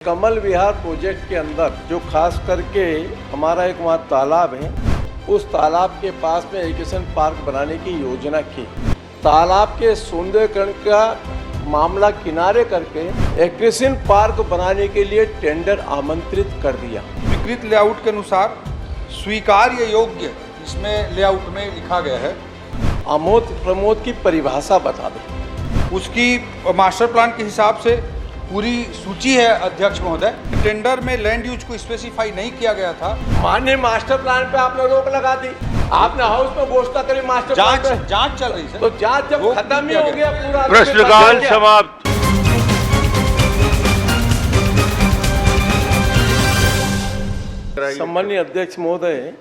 Kamal Vihar project के अंदर जो खास करके हमारा एक वहाँ तालाब है, उस तालाब के पास में एजुकेशन पार्क बनाने की योजना की। तालाब के सौंदर्यीकरण का मामला किनारे करके एजुकेशन पार्क बनाने के लिए टेंडर आमंत्रित कर दिया। स्वीकृत लेआउट के अनुसार स्वीकार्य योग्य इसमें लेआउट में लिखा गया है। आमोद प्रमोद की परिभाषा बता दें। उसकी मास्टर प्लान के हिसाब से पूरी सूची है अध्यक्ष महोदय। टेंडर में लैंड यूज को स्पेसिफाई नहीं किया गया था। माननीय मास्टर प्लान पे आपने रोक लगा दी। आपने हाउस में घोषणा करी मास्टर प्लान पे। जांच चल रही है। तो जांच जब खत्म ही हो गया पूरा, प्रश्नकाल समाप्त। सम्माननीय अध्यक्ष महोदय,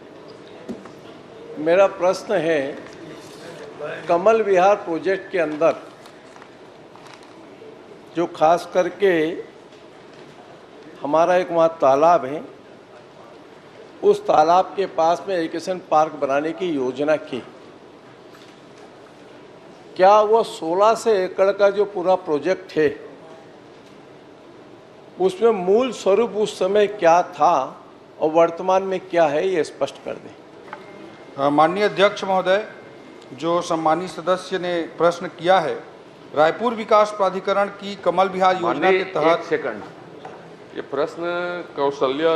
मेरा प्रश्न है, कमल विहार प्रोजेक्ट के अंदर जो खास करके हमारा एक वहाँ तालाब है, उस तालाब के पास में एजुकेशन पार्क बनाने की योजना की। क्या वो 1600 एकड़ का जो पूरा प्रोजेक्ट है, उसमें मूल स्वरूप उस समय क्या था और वर्तमान में क्या है, ये स्पष्ट कर दें। माननीय अध्यक्ष महोदय, जो सम्मानित सदस्य ने प्रश्न किया है, रायपुर विकास प्राधिकरण की कमल विहार योजना के तहत। सेकंड, ये प्रश्न कौशल्या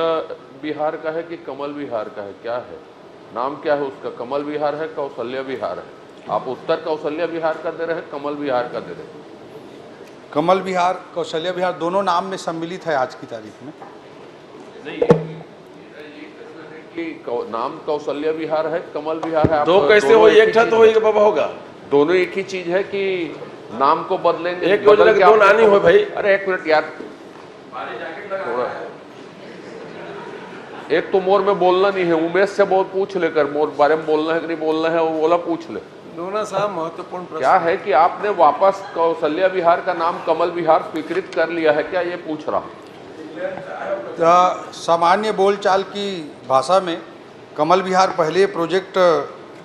विहार का है कि कमल विहार का है? क्या है नाम, क्या है उसका? कमल विहार है, कौशल्या विहार है? आप उत्तर कौशल्या विहार का दे रहे हैं, कमल विहार का दे रहे हैं? कमल विहार, कौशल्या विहार दोनों नाम में सम्मिलित है आज की तारीख में। नहीं, कि नाम कौशल्या विहार है, कमल विहार है। दो कैसे हो? एक तो होगा। दोनों एक ही चीज है कि नाम को बदलेंगे? एक योजना के दो नानी हो भाई। अरे एक मिनट यार, थोड़ा एक तो मोर में बोलना नहीं है, उमेश से बहुत पूछ लेकर मोर बारे में बोलना है कि नहीं बोलना है, वो बोला पूछ ले। दोनों साहब महत्वपूर्ण प्रश्न क्या है कि आपने वापस कौशल्या विहार का नाम कमल विहार स्वीकृत कर लिया है क्या, ये पूछ रहा हूं। सामान्य बोलचाल की भाषा में कमल विहार पहले प्रोजेक्ट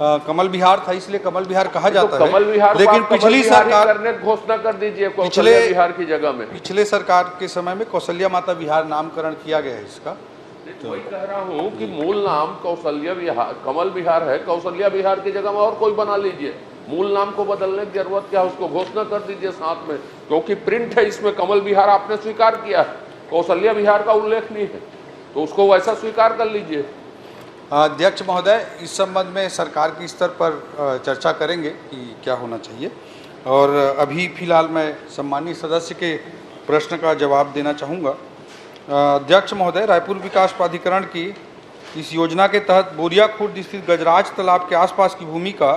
कमल विहार था, इसलिए कमल विहार कहा जाता है। कमल विहार, लेकिन पिछली सरकार करने घोषणा कर दीजिए कौशल्या विहार की जगह में। पिछले सरकार के समय में कौशल्या माता विहार नामकरण किया गया है इसका। तो वही कह रहा हूँ कि मूल नाम कौशल्या विहार कमल विहार है, कौशल्या विहार की जगह में और कोई बना लीजिए। मूल नाम को बदलने की जरूरत क्या है, उसको घोषणा कर दीजिए साथ में, क्योंकि प्रिंट है इसमें कमल विहार आपने स्वीकार किया है, कौशल्या विहार का उल्लेख नहीं है, तो उसको वैसा स्वीकार कर लीजिए। अध्यक्ष महोदय, इस संबंध में सरकार के स्तर पर चर्चा करेंगे कि क्या होना चाहिए। और अभी फिलहाल मैं सम्मानित सदस्य के प्रश्न का जवाब देना चाहूँगा। अध्यक्ष महोदय, रायपुर विकास प्राधिकरण की इस योजना के तहत बोरिया खुर्द स्थित गजराज तालाब के आसपास की भूमि का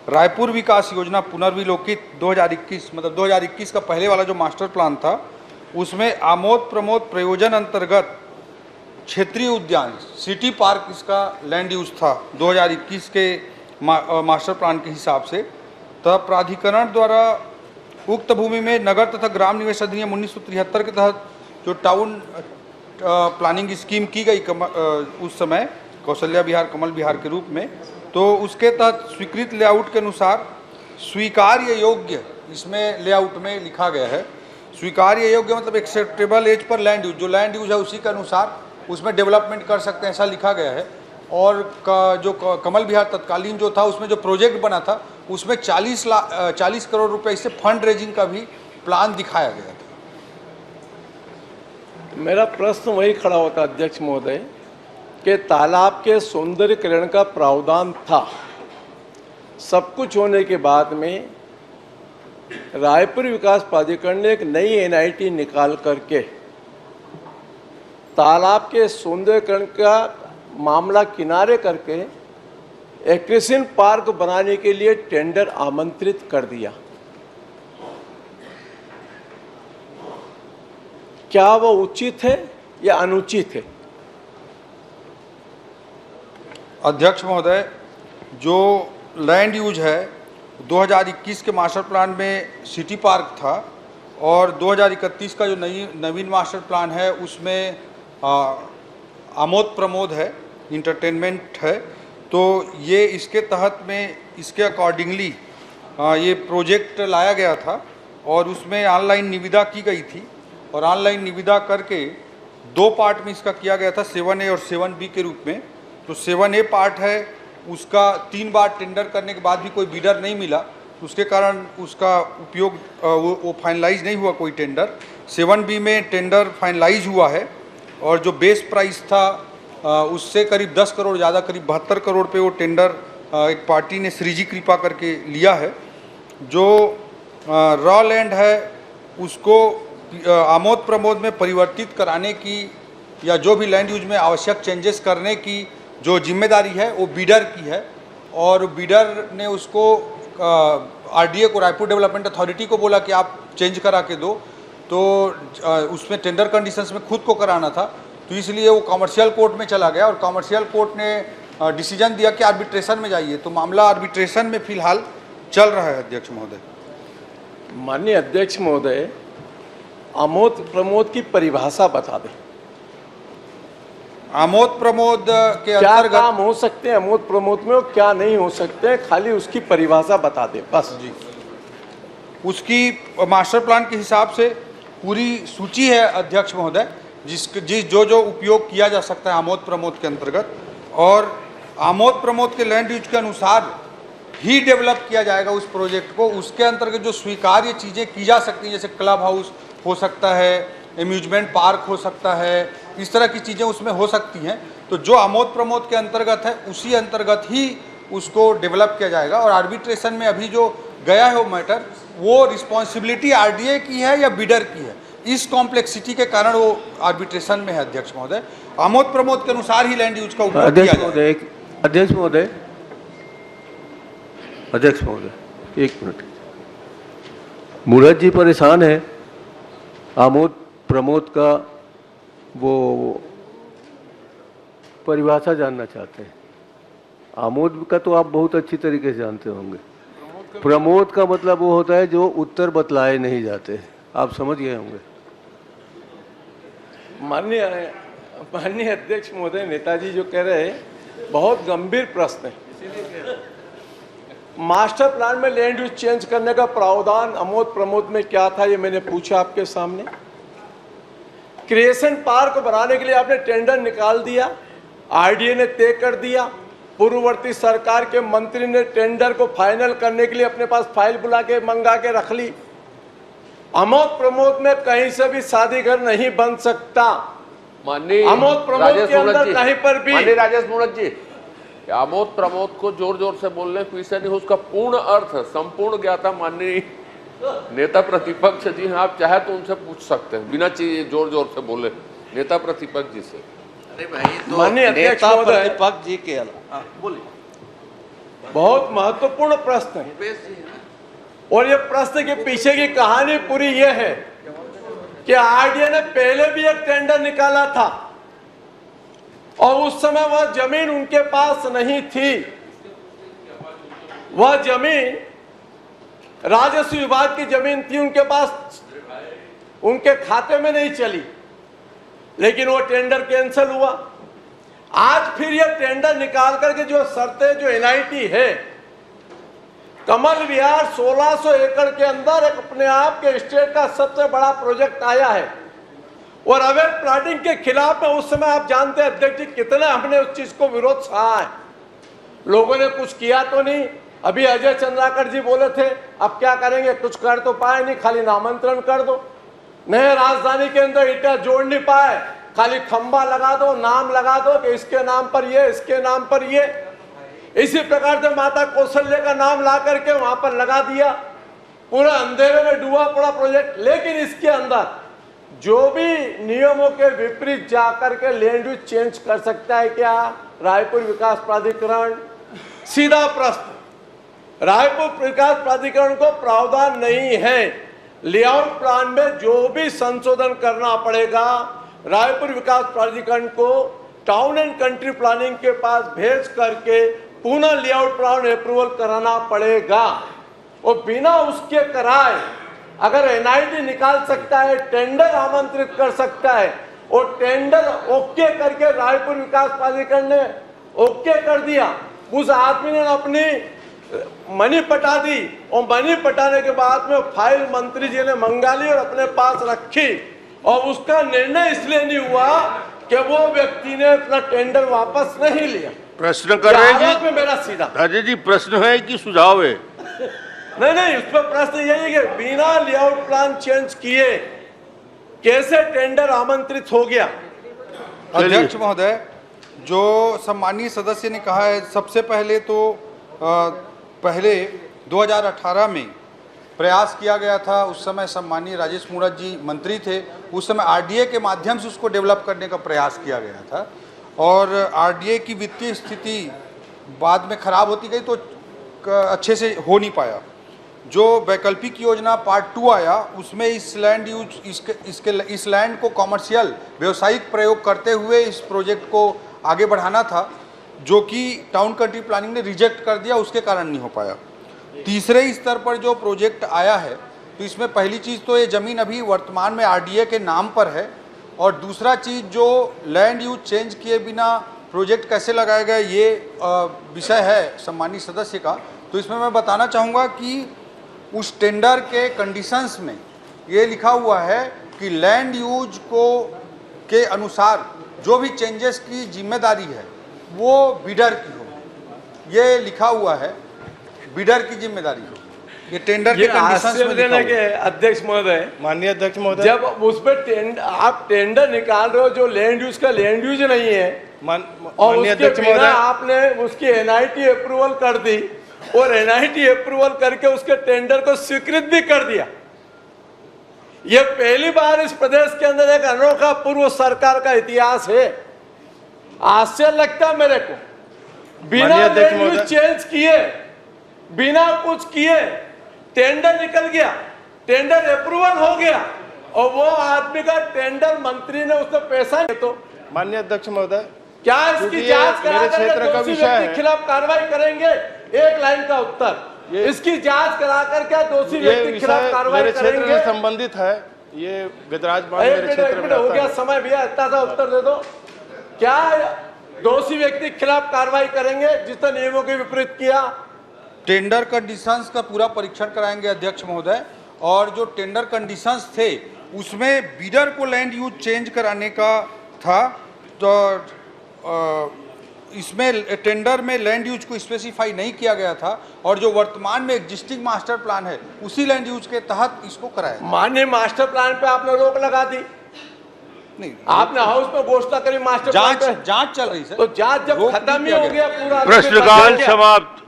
रायपुर विकास योजना पुनर्विलोकित 2021, मतलब 2021 का पहले वाला जो मास्टर प्लान था, उसमें आमोद प्रमोद प्रयोजन अंतर्गत क्षेत्रीय उद्यान सिटी पार्क इसका लैंड यूज था 2021 के मास्टर प्लान के हिसाब से। तब प्राधिकरण द्वारा उक्त भूमि में नगर तथा ग्राम निवेश अधिनियम 1973 के तहत जो टाउन प्लानिंग स्कीम की गई उस समय कौशल्या विहार कमल विहार के रूप में, तो उसके तहत स्वीकृत लेआउट के अनुसार स्वीकार्य योग्य इसमें लेआउट में लिखा गया है। स्वीकार्य योग्य मतलब acceptable as per land use, जो लैंड यूज है उसी के अनुसार उसमें डेवलपमेंट कर सकते हैं, ऐसा लिखा गया है। और जो कमल विहार तत्कालीन जो था, उसमें जो प्रोजेक्ट बना था, उसमें 40 करोड़ रुपए इससे फंड रेजिंग का भी प्लान दिखाया गया था। मेरा प्रश्न वही खड़ा होता अध्यक्ष महोदय कि तालाब के सौंदर्यीकरण का प्रावधान था, सब कुछ होने के बाद में रायपुर विकास प्राधिकरण ने एक नई एनआईटी निकाल करके तालाब के सौंदर्यीकरण का मामला किनारे करके एजुकेशन पार्क बनाने के लिए टेंडर आमंत्रित कर दिया। क्या वो उचित है या अनुचित है? अध्यक्ष महोदय, जो लैंड यूज है 2021 के मास्टर प्लान में सिटी पार्क था, और 2031 का जो नवीन मास्टर प्लान है उसमें आमोद प्रमोद है, इंटरटेनमेंट है। तो ये इसके तहत में इसके अकॉर्डिंगली ये प्रोजेक्ट लाया गया था और उसमें ऑनलाइन निविदा की गई थी। और ऑनलाइन निविदा करके 2 पार्ट में इसका किया गया था, 7A और 7B के रूप में। तो 7A पार्ट है उसका 3 बार टेंडर करने के बाद भी कोई बीडर नहीं मिला, तो उसके कारण उसका उपयोग वो फाइनलाइज नहीं हुआ कोई टेंडर। 7B में टेंडर फाइनलाइज हुआ है और जो बेस प्राइस था उससे करीब 10 करोड़ ज़्यादा, करीब 72 करोड़ पे वो टेंडर एक पार्टी ने श्रीजी कृपा करके लिया है। जो रॉ लैंड है उसको आमोद प्रमोद में परिवर्तित कराने की या जो भी लैंड यूज में आवश्यक चेंजेस करने की जो जिम्मेदारी है वो बीडर की है, और बीडर ने उसको आरडीए को, रायपुर डेवलपमेंट अथॉरिटी को बोला कि आप चेंज करा के दो, तो उसमें टेंडर कंडीशंस में खुद को कराना था, तो इसलिए वो कॉमर्शियल कोर्ट में चला गया और कॉमर्शियल कोर्ट ने डिसीजन दिया कि आर्बिट्रेशन में जाइए। तो मामला आर्बिट्रेशन में फिलहाल चल रहा है। अध्यक्ष महोदय। माननीय अध्यक्ष महोदय, आमोद प्रमोद की परिभाषा बता दें। आमोद प्रमोद के क्या अंतर्गत काम हो सकते हैं आमोद प्रमोद में और क्या नहीं हो सकते हैं, खाली उसकी परिभाषा बता दें बस। जी, उसकी मास्टर प्लान के हिसाब से पूरी सूची है अध्यक्ष महोदय, जिस जो उपयोग किया जा सकता है आमोद प्रमोद के अंतर्गत, और आमोद प्रमोद के लैंड यूज के अनुसार ही डेवलप किया जाएगा उस प्रोजेक्ट को। उसके अंतर्गत जो स्वीकार्य चीज़ें की जा सकती हैं, जैसे क्लब हाउस हो सकता है, एम्यूजमेंट पार्क हो सकता है, इस तरह की चीज़ें उसमें हो सकती हैं। तो जो आमोद प्रमोद के अंतर्गत है उसी अंतर्गत ही उसको डेवलप किया जाएगा। और आर्बिट्रेशन में अभी जो गया है वो मैटर, वो रिस्पॉन्सिबिलिटी आरडीए की है या बीडर की है, इस कॉम्प्लेक्सिटी के कारण वो आर्बिट्रेशन में है। अध्यक्ष महोदय, आमोद प्रमोद के अनुसार ही लैंड यूज का उपयोग किया जाएगा। अध्यक्ष महोदय, अध्यक्ष महोदय 1 मिनट। मूरत जी परेशान है, आमोद प्रमोद का वो परिभाषा जानना चाहते हैं। आमोद का तो आप बहुत अच्छी तरीके से जानते होंगे। प्रमोद का मतलब वो होता है जो उत्तर बतलाए नहीं जाते, आप समझ गए होंगे। माननीय अध्यक्ष महोदय, नेताजी जो कह रहे हैं बहुत गंभीर प्रश्न है। मास्टर प्लान में लैंड यूज चेंज करने का प्रावधान आमोद प्रमोद में क्या था, ये मैंने पूछा आपके सामने। क्रिएशन पार्क बनाने के लिए आपने टेंडर निकाल दिया, आरडीए ने तय कर दिया, पूर्ववर्ती सरकार के मंत्री ने टेंडर को फाइनल करने के लिए अपने पास फाइल बुला के मंगा के रख ली। आमोद प्रमोद में कहीं से भी शादी घर नहीं बन सकता। माननीय आमोद प्रमोद के अंदर कहीं पर भी। माननीय राजेश मूणत जी, आमोद प्रमोद को जोर जोर से बोलने की विषय नहीं, उसका पूर्ण अर्थ संपूर्ण ज्ञाता माननीय नेता प्रतिपक्ष जी हैं, आप चाहे तो उनसे पूछ सकते हैं बिना चाहिए जोर जोर से बोले, नेता प्रतिपक्ष जी से। अरे भाई, तो माननीय अध्यक्ष महोदय, प्रतिपक्ष जी के बोलिए। बहुत महत्वपूर्ण प्रश्न है और ये प्रश्न के पीछे की कहानी पूरी ये है कि आरडीए ने पहले भी एक टेंडर निकाला था और उस समय वह जमीन उनके पास नहीं थी। वह जमीन राजस्व विभाग की जमीन थी, उनके पास, उनके खाते में नहीं चली, लेकिन वो टेंडर कैंसिल हुआ। आज फिर ये टेंडर निकाल करके जो शर्तें, जो एनआईटी है, कमल विहार 1600 एकड़ के अंदर एक अपने आप के स्टेट का सबसे बड़ा प्रोजेक्ट आया है और अवैध प्लाटिंग के खिलाफ में उस समय आप जानते हैं अध्यक्ष जी कितना हमने उस चीज को विरोध सहा है। लोगों ने कुछ किया तो नहीं। अभी अजय चंद्राकर जी बोले थे अब क्या करेंगे, कुछ कर तो पाए नहीं, खाली नामांतरण कर दो। नए राजधानी के अंदर ईंटा जोड़ नहीं पाए, खाली खंबा लगा दो, नाम लगा दो कि इसके नाम पर ये, इसके नाम पर ये। इसी प्रकार से माता कौशल्या का नाम ला करके वहां पर लगा दिया, पूरा अंधेरे में डूबा पड़ा प्रोजेक्ट। लेकिन इसके अंदर जो भी नियमों के विपरीत जाकर के लैंड यूज चेंज कर सकता है क्या रायपुर विकास प्राधिकरण? सीधा प्रश्न, रायपुर विकास प्राधिकरण को प्रावधान नहीं है। लेआउट प्लान में जो भी संशोधन करना पड़ेगा रायपुर विकास प्राधिकरण को टाउन एंड कंट्री प्लानिंग के पास भेज करके पुनः लेआउट प्लान अप्रूवल कराना पड़ेगा। और बिना उसके कराए अगर एनआईटी निकाल सकता है, टेंडर आमंत्रित कर सकता है और टेंडर ओके करके रायपुर विकास प्राधिकरण ने ओके कर दिया, उस आदमी ने अपनी मनी पटा दी और मनी पटाने के बाद में फाइल मंत्री जी ने मंगा ली और अपने पास रखी और उसका निर्णय इसलिए नहीं हुआ कि वो व्यक्ति ने अपना टेंडर वापस नहीं लिया। प्रश्न कर रहे हैं में मेरा सीधा राजेश जी, प्रश्न है कि सुझाव है? नहीं, उस पर प्रश्न यही है कि बिना लेआउट प्लान चेंज किए कैसे टेंडर आमंत्रित हो गया। अध्यक्ष महोदय, जो सम्मानीय सदस्य ने कहा है, सबसे पहले तो पहले 2018 में प्रयास किया गया था। उस समय सम्मानीय राजेश मूणत जी मंत्री थे। उस समय आरडीए के माध्यम से उसको डेवलप करने का प्रयास किया गया था और आरडीए की वित्तीय स्थिति बाद में खराब होती गई तो अच्छे से हो नहीं पाया। जो वैकल्पिक योजना पार्ट 2 आया, उसमें इस लैंड यूज इस लैंड को कॉमर्शियल व्यावसायिक प्रयोग करते हुए इस प्रोजेक्ट को आगे बढ़ाना था, जो कि टाउन कंट्री प्लानिंग ने रिजेक्ट कर दिया, उसके कारण नहीं हो पाया। तीसरे स्तर पर जो प्रोजेक्ट आया है, तो इसमें पहली चीज़ तो ये ज़मीन अभी वर्तमान में आरडीए के नाम पर है, और दूसरा चीज़ जो लैंड यूज चेंज किए बिना प्रोजेक्ट कैसे लगाया गया, ये विषय है सम्मानीय सदस्य का। तो इसमें मैं बताना चाहूँगा कि उस टेंडर के कंडीशंस में ये लिखा हुआ है कि लैंड यूज के अनुसार जो भी चेंजेस की जिम्मेदारी है वो बिडर की हो, ये लिखा हुआ है, बिडर की जिम्मेदारी हो। ये टेंडर के कंडीशंस में लिखा हुआ है। अध्यक्ष महोदय, माननीय अध्यक्ष महोदय, जब उस पर आप टेंडर निकाल रहे हो जो लैंड यूज का लैंड यूज नहीं है, और माननीय उसके अध्यक्ष बिना महोदय, आपने उसकी एनआईटी अप्रूवल कर दी और एनआईटी अप्रूवल करके उसके टेंडर को स्वीकृत भी कर दिया। ये पहली बार इस प्रदेश के अंदर एक अनोखा पूर्व सरकार का इतिहास है। आश्चर्य लगता है मेरे को, बिना लैंड यूज चेंज किए, बिना कुछ किए टेंडर निकल गया, टेंडर अप्रूवल हो गया, और वो आदमी का टेंडर मंत्री ने उसको पैसा नहीं। तो माननीय अध्यक्ष महोदय, क्या इसकी जांच करा मेरे क्षेत्र करके का दोषी विषय व्यक्ति है। खिलाफ कार्रवाई करेंगे? एक लाइन का उत्तर, इसकी जांच करा कर क्या दोषी ये व्यक्ति के खिलाफ विषय कार्रवाई मेरे क्षेत्र करेंगे? से संबंधित है। ये गजराज बांध एक मेरे मिनट क्षेत्र में हो आता गया, है। समय भैया, इतना सा उत्तर दे दो। क्या दोषी व्यक्ति के खिलाफ कार्रवाई करेंगे जिसने नियमों के विपरीत किया? टेंडर कंडीशंस का पूरा परीक्षण कराएंगे अध्यक्ष महोदय, और जो टेंडर कंडीशंस थे उसमें बिडर को लैंड यूज चेंज कराने का था, तो इसमें टेंडर में लैंड यूज को स्पेसिफाई नहीं किया गया था, और जो वर्तमान में एग्जिस्टिंग मास्टर प्लान है उसी लैंड यूज के तहत इसको कराया। माननीय मास्टर प्लान पे आपने रोक लगा दी, नहीं, आपने हाउस में घोषणा करी मास्टर प्लान पे। जांच चल रही सर। तो जांच जब रोक खत्म ही नहीं हो किया गया पूरा, प्रश्नकाल समाप्त।